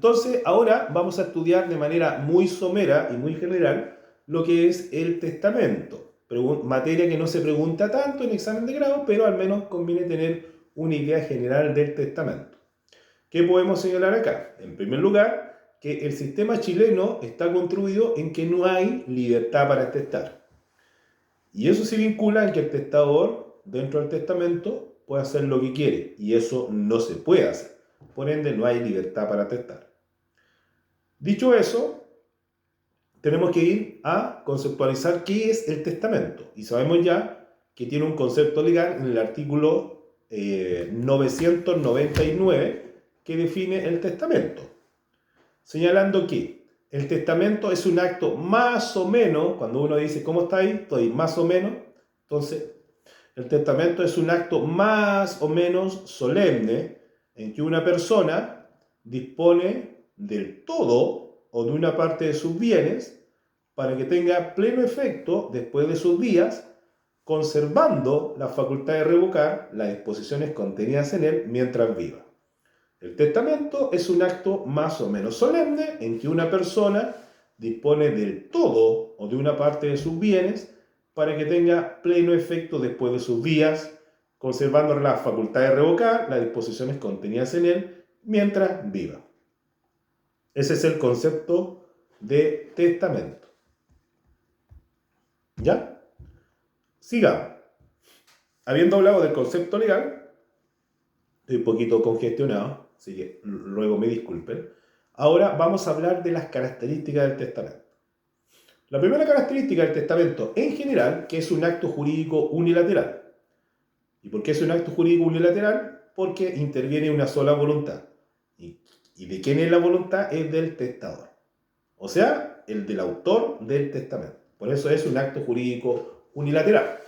Entonces, ahora vamos a estudiar de manera muy somera y muy general lo que es el testamento. Materia que no se pregunta tanto en examen de grado, pero al menos conviene tener una idea general del testamento. ¿Qué podemos señalar acá? En primer lugar, que el sistema chileno está construido en que no hay libertad para testar. Y eso se vincula en que el testador, dentro del testamento, puede hacer lo que quiere. Y eso no se puede hacer. Por ende, no hay libertad para testar. Dicho eso, tenemos que ir a conceptualizar qué es el testamento. Y sabemos ya que tiene un concepto legal en el artículo 999 que define el testamento, señalando que el testamento es un acto más o menos, cuando uno dice, ¿cómo está ahí? Estoy más o menos. Entonces, el testamento es un acto más o menos solemne en que una persona dispone del todo o de una parte de sus bienes para que tenga pleno efecto después de sus días, conservando la facultad de revocar las disposiciones contenidas en él mientras viva. El testamento es un acto más o menos solemne en que una persona dispone del todo o de una parte de sus bienes para que tenga pleno efecto después de sus días, conservando la facultad de revocar las disposiciones contenidas en él mientras viva. Ese es el concepto de testamento. ¿Ya? Sigamos. Habiendo hablado del concepto legal, estoy un poquito congestionado, así que luego me disculpen. Ahora vamos a hablar de las características del testamento. La primera característica del testamento en general, que es un acto jurídico unilateral. ¿Y por qué es un acto jurídico unilateral? Porque interviene una sola voluntad. ¿Y de quién es la voluntad? Es del testador. O sea, el del autor del testamento. Por eso es un acto jurídico unilateral.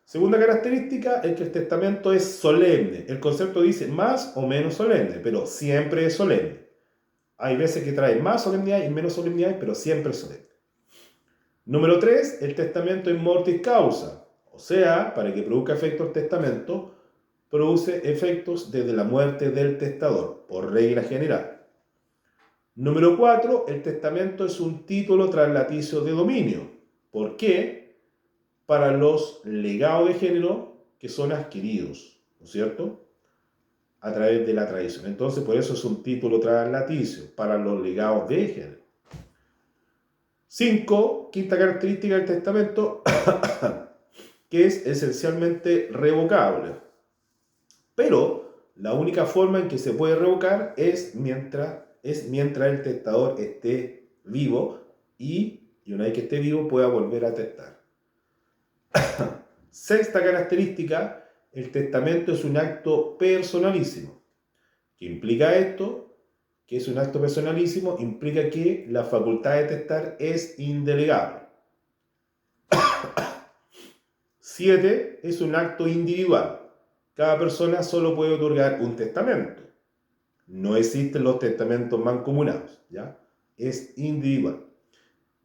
Segunda característica es que el testamento es solemne. El concepto dice más o menos solemne, pero siempre es solemne. Hay veces que trae más solemnidad y menos solemnidad, pero siempre es solemne. Número 3, el testamento in mortis causa. O sea, para que produzca efecto el testamento, produce efectos desde la muerte del testador, por regla general. Número 4, el testamento es un título traslaticio de dominio. ¿Por qué? Para los legados de género que son adquiridos, ¿no es cierto?, a través de la tradición. Entonces, por eso es un título traslaticio para los legados de género. 5, quinta característica del testamento, que es esencialmente revocable. Pero la única forma en que se puede revocar es mientras el testador esté vivo y una vez que esté vivo pueda volver a testar. Sexta característica, el testamento es un acto personalísimo. ¿Qué implica esto? Que es un acto personalísimo, implica que la facultad de testar es indelegable. 7, es un acto individual. Cada persona solo puede otorgar un testamento. No existen los testamentos mancomunados, ¿ya? Es individual.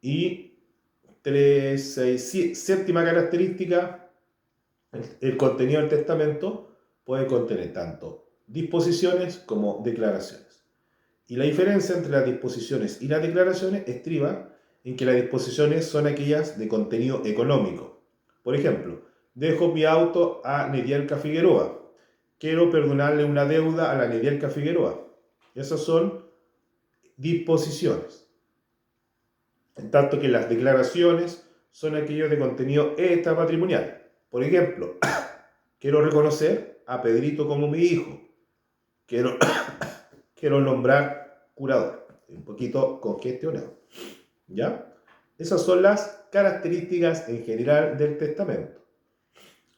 Y séptima característica, el contenido del testamento puede contener tanto disposiciones como declaraciones. Y la diferencia entre las disposiciones y las declaraciones estriba en que las disposiciones son aquellas de contenido económico. Por ejemplo, dejo mi auto a Nedielka Figueroa. Quiero perdonarle una deuda a la Nedielka Figueroa. Esas son disposiciones. En tanto que las declaraciones son aquellos de contenido extrapatrimonial. Por ejemplo, quiero reconocer a Pedrito como mi hijo. Quiero nombrar curador. Un poquito congestionado. ¿Ya? Esas son las características en general del testamento.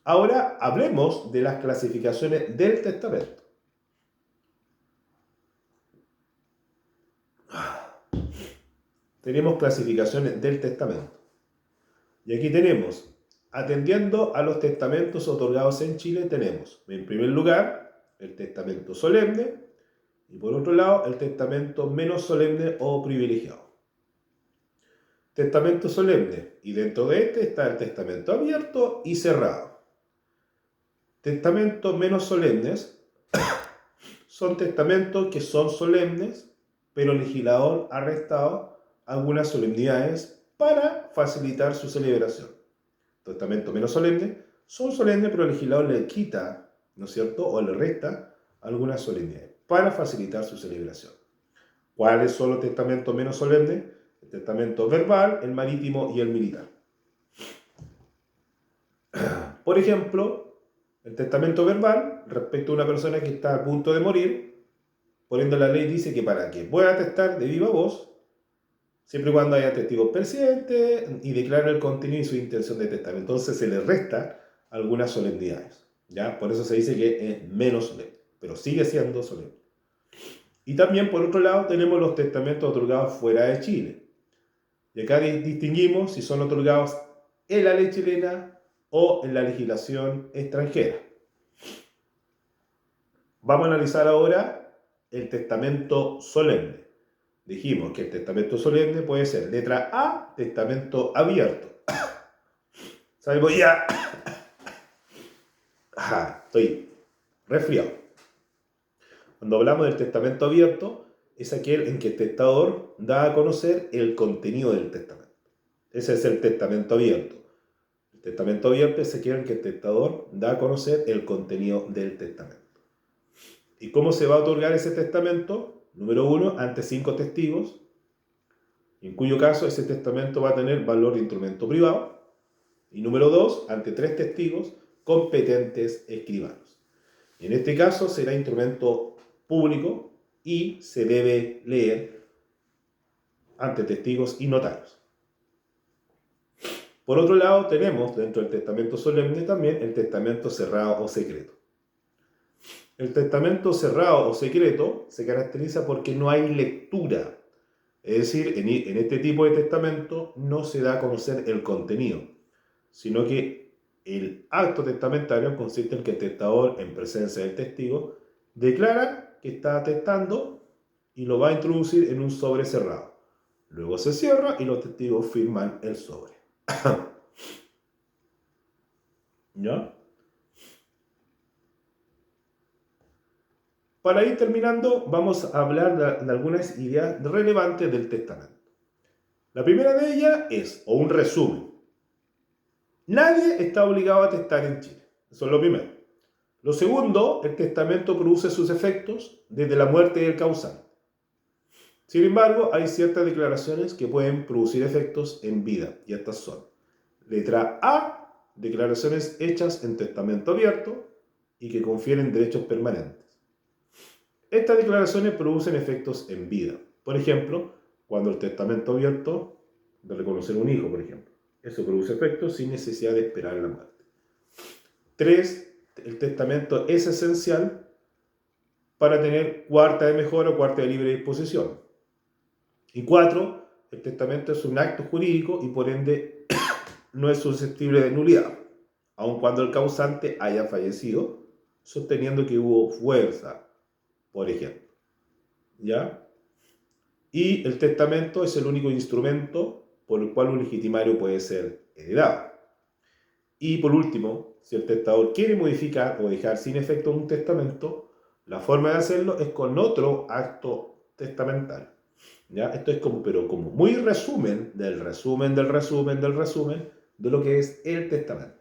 Ahora hablemos de las clasificaciones del testamento. Tenemos clasificaciones del testamento. Y aquí tenemos, atendiendo a los testamentos otorgados en Chile, tenemos, en primer lugar, el testamento solemne y por otro lado, el testamento menos solemne o privilegiado. Testamento solemne, y dentro de este está el testamento abierto y cerrado. Testamentos menos solemnes son testamentos que son solemnes, pero el legislador ha restado algunas solemnidades para facilitar su celebración. Testamento menos solemne, son solemnes, pero el legislador le quita, ¿no es cierto?, o le resta algunas solemnidades para facilitar su celebración. ¿Cuáles son los testamentos menos solemnes? El testamento verbal, el marítimo y el militar. Por ejemplo, el testamento verbal respecto a una persona que está a punto de morir, por ende la ley dice que para que pueda atestar de viva voz, siempre y cuando haya testigos presentes y declaren el contenido y su intención de testamento, entonces se le resta algunas solemnidades, ¿ya? Por eso se dice que es menos solemne, pero sigue siendo solemne. Y también, por otro lado, tenemos los testamentos otorgados fuera de Chile. Y acá distinguimos si son otorgados en la ley chilena o en la legislación extranjera. Vamos a analizar ahora el testamento solemne. Dijimos que el testamento solemne puede ser letra A, testamento abierto. Sabemos ya. Estoy resfriado. Cuando hablamos del testamento abierto, es aquel en que el testador da a conocer el contenido del testamento. Ese es el testamento abierto. El testamento abierto es aquel en que el testador da a conocer el contenido del testamento. ¿Y cómo se va a otorgar ese testamento? Número 1, ante 5 testigos, en cuyo caso ese testamento va a tener valor de instrumento privado. Y número 2, ante 3 testigos competentes escribanos. En este caso será instrumento público y se debe leer ante testigos y notarios. Por otro lado, tenemos dentro del testamento solemne también el testamento cerrado o secreto. El testamento cerrado o secreto se caracteriza porque no hay lectura. Es decir, en este tipo de testamento no se da a conocer el contenido, sino que el acto testamentario consiste en que el testador, en presencia del testigo, declara que está atestando y lo va a introducir en un sobre cerrado. Luego se cierra y los testigos firman el sobre. ¿Ya? Para ir terminando, vamos a hablar de algunas ideas relevantes del testamento. La primera de ellas es, o un resumen. Nadie está obligado a atestar en Chile. Eso es lo primero. Lo segundo, el testamento produce sus efectos desde la muerte del causante. Sin embargo, hay ciertas declaraciones que pueden producir efectos en vida, y estas son: letra A, declaraciones hechas en testamento abierto y que confieren derechos permanentes. Estas declaraciones producen efectos en vida. Por ejemplo, cuando el testamento abierto de reconocer un hijo, por ejemplo. Eso produce efectos sin necesidad de esperar la muerte. 3. El testamento es esencial para tener cuarta de mejora o cuarta de libre disposición. Y 4. El testamento es un acto jurídico y por ende no es susceptible de nulidad, aun cuando el causante haya fallecido, sosteniendo que hubo fuerza, por ejemplo. ¿Ya? Y el testamento es el único instrumento por el cual un legitimario puede ser heredado. Y por último, si el testador quiere modificar o dejar sin efecto un testamento, la forma de hacerlo es con otro acto testamentario. ¿Ya? Esto es como muy resumen de lo que es el testamento.